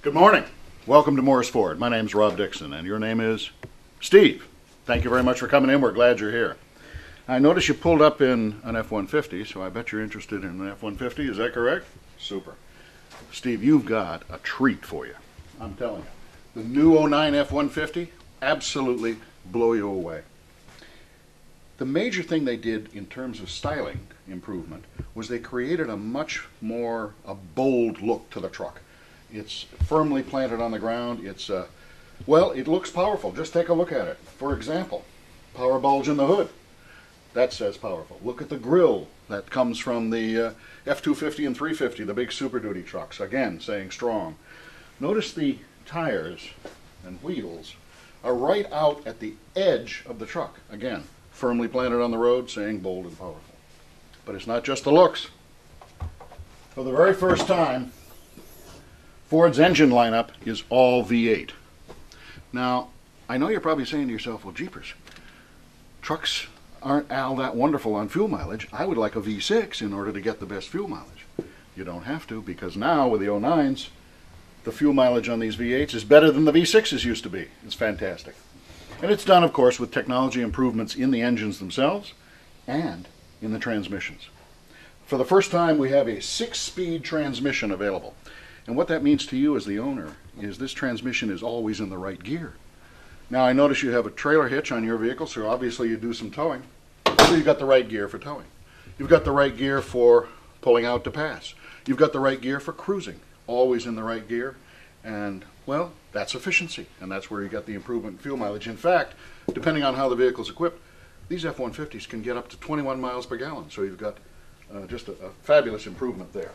Good morning. Welcome to Morris Ford. My name's Rob Dickson, and your name is Steve. Thank you very much for coming in. We're glad you're here. I noticed you pulled up in an F-150, so I bet you're interested in an F-150. Is that correct? Super. Steve, you've got a treat for you. I'm telling you. The new '09 F-150 absolutely blow you away. The major thing they did in terms of styling improvement was they created a much more bold look to the truck. It's firmly planted on the ground. It's well, it looks powerful. Just take a look at it. For example, power bulge in the hood. That says powerful. Look at the grille that comes from the F-250 and 350, the big Super Duty trucks. Again, saying strong. Notice the tires and wheels are right out at the edge of the truck. Again, firmly planted on the road, saying bold and powerful. But it's not just the looks. For the very first time, Ford's engine lineup is all V8. Now, I know you're probably saying to yourself, well, jeepers, trucks aren't all that wonderful on fuel mileage. I would like a V6 in order to get the best fuel mileage. You don't have to, because now with the '09s, the fuel mileage on these V8s is better than the V6s used to be. It's fantastic. And it's done, of course, with technology improvements in the engines themselves and in the transmissions. For the first time, we have a 6-speed transmission available. And what that means to you as the owner is this transmission is always in the right gear. Now, I notice you have a trailer hitch on your vehicle, so obviously you do some towing. So you've got the right gear for towing. You've got the right gear for pulling out to pass. You've got the right gear for cruising, always in the right gear. And, well, that's efficiency, and that's where you get the improvement in fuel mileage. In fact, depending on how the vehicle's equipped, these F-150s can get up to 21 miles per gallon, so you've got just a fabulous improvement there.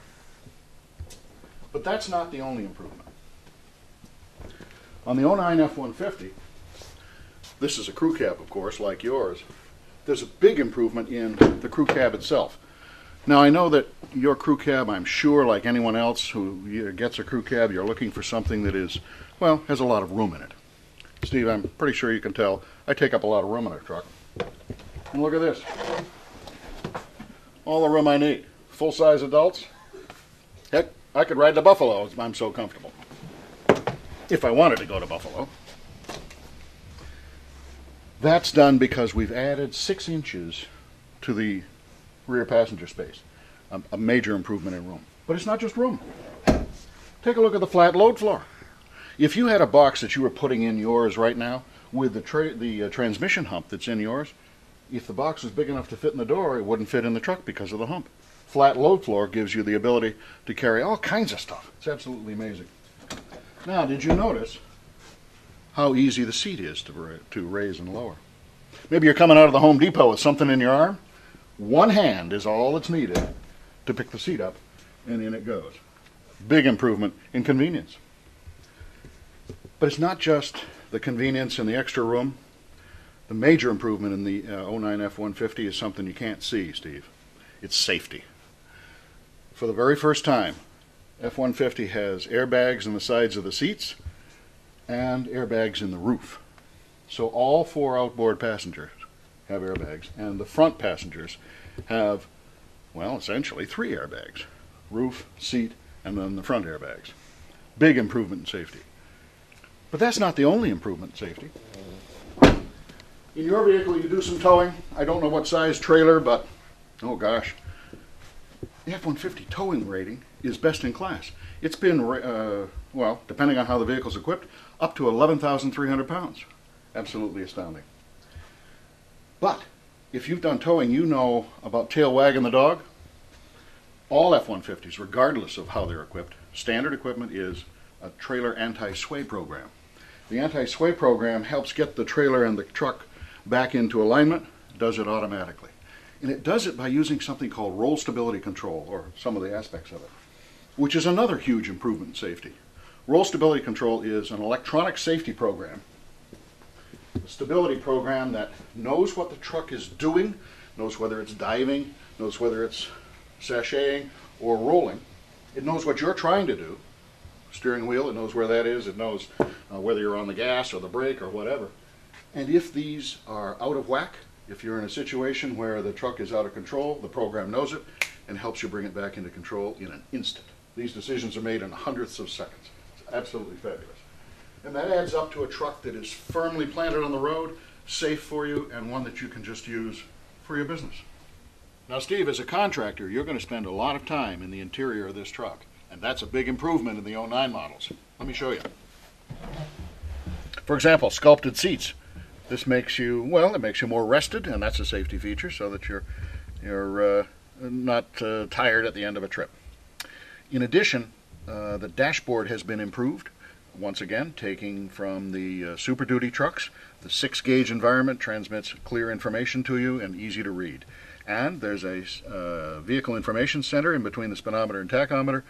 But that's not the only improvement. On the '09 F-150, this is a crew cab, of course, like yours. There's a big improvement in the crew cab itself. Now, I know that your crew cab, I'm sure, like anyone else who gets a crew cab, you're looking for something that is, well, has a lot of room in it. Steve, I'm pretty sure you can tell I take up a lot of room in a truck. And look at this. All the room I need. Full-size adults. Heck, I could ride to Buffalo. I'm so comfortable. If I wanted to go to Buffalo. That's done because we've added 6 inches to the rear passenger space. A major improvement in room. But it's not just room. Take a look at the flat load floor. If you had a box that you were putting in yours right now with the transmission hump that's in yours, if the box was big enough to fit in the door, it wouldn't fit in the truck because of the hump. Flat load floor gives you the ability to carry all kinds of stuff. It's absolutely amazing. Now, did you notice how easy the seat is to raise and lower? Maybe you're coming out of the Home Depot with something in your arm. One hand is all that's needed to pick the seat up, and in it goes. Big improvement in convenience. But it's not just the convenience and the extra room. The major improvement in the '09 F-150 is something you can't see, Steve. It's safety. For the very first time, F-150 has airbags in the sides of the seats and airbags in the roof. So all 4 outboard passengers have airbags, and the front passengers have, well, essentially 3 airbags. Roof, seat, and then the front airbags. Big improvement in safety. But that's not the only improvement in safety. In your vehicle, you do some towing. I don't know what size trailer, but, oh gosh, the F-150 towing rating is best in class. It's been, well, depending on how the vehicle's equipped, up to 11,300 pounds. Absolutely astounding. But if you've done towing, you know about tail wagging the dog. All F-150s, regardless of how they're equipped, standard equipment is a trailer anti-sway program. The anti-sway program helps get the trailer and the truck back into alignment, does it automatically. And it does it by using something called roll stability control, or some of the aspects of it, which is another huge improvement in safety. Roll stability control is an electronic safety program, a stability program that knows what the truck is doing, knows whether it's diving, knows whether it's sashaying or rolling. It knows what you're trying to do. Steering wheel, it knows where that is. It knows whether you're on the gas or the brake or whatever. And if these are out of whack, if you're in a situation where the truck is out of control, the program knows it and helps you bring it back into control in an instant. These decisions are made in hundredths of seconds. It's Absolutely fabulous. And that adds up to a truck that is firmly planted on the road, safe for you, and one that you can just use for your business. Now, Steve, as a contractor, you're going to spend a lot of time in the interior of this truck, and that's a big improvement in the '09 models. Let me show you. For example, sculpted seats. This makes you, well, it makes you more rested, and that's a safety feature so that you're not tired at the end of a trip. In addition, the dashboard has been improved. Once again, taking from the Super Duty trucks, the 6-gauge environment transmits clear information to you and easy to read. And there's a vehicle information center in between the speedometer and tachometer,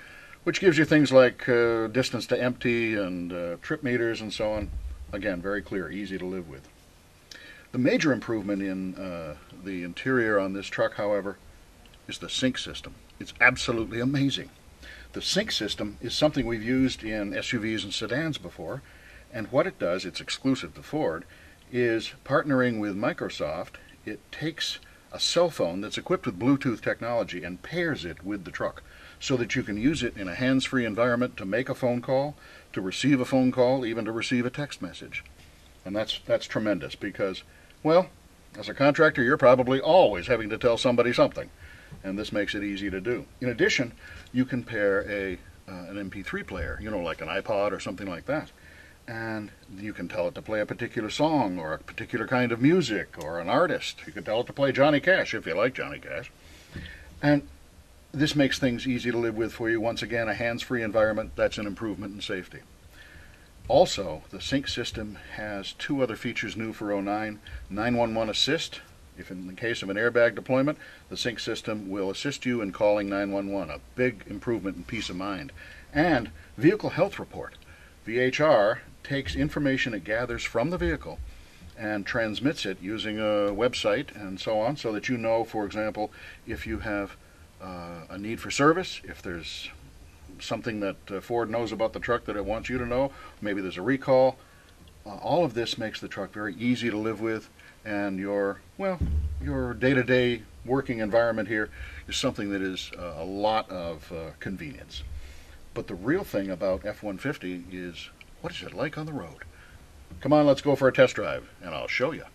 which gives you things like distance to empty and trip meters and so on. Again, very clear, easy to live with. The major improvement in the interior on this truck, however, is the sync system. It's absolutely amazing. The sync system is something we've used in SUVs and sedans before, and what it does, it's exclusive to Ford, is partnering with Microsoft. It takes a cell phone that's equipped with Bluetooth technology and pairs it with the truck so that you can use it in a hands-free environment to make a phone call, to receive a phone call, even to receive a text message. And that's tremendous because, well, as a contractor, you're probably always having to tell somebody something, and this makes it easy to do. In addition, you can pair an MP3 player, like an iPod or something like that, and you can tell it to play a particular song or a particular kind of music or an artist. You can tell it to play Johnny Cash if you like Johnny Cash. And this makes things easy to live with for you. Once again, a hands-free environment, that's an improvement in safety. Also, the sync system has 2 other features new for '09. 911 assist. If in the case of an airbag deployment, the sync system will assist you in calling 911, a big improvement in peace of mind. And vehicle health report. VHR takes information it gathers from the vehicle and transmits it using a website and so on, so that you know, for example, if you have a need for service, if there's something that Ford knows about the truck that it wants you to know, maybe there's a recall. All of this makes the truck very easy to live with, and your day-to-day working environment here is something that is a lot of convenience. But the real thing about F-150 is, what is it like on the road? Come on, let's go for a test drive, and I'll show you.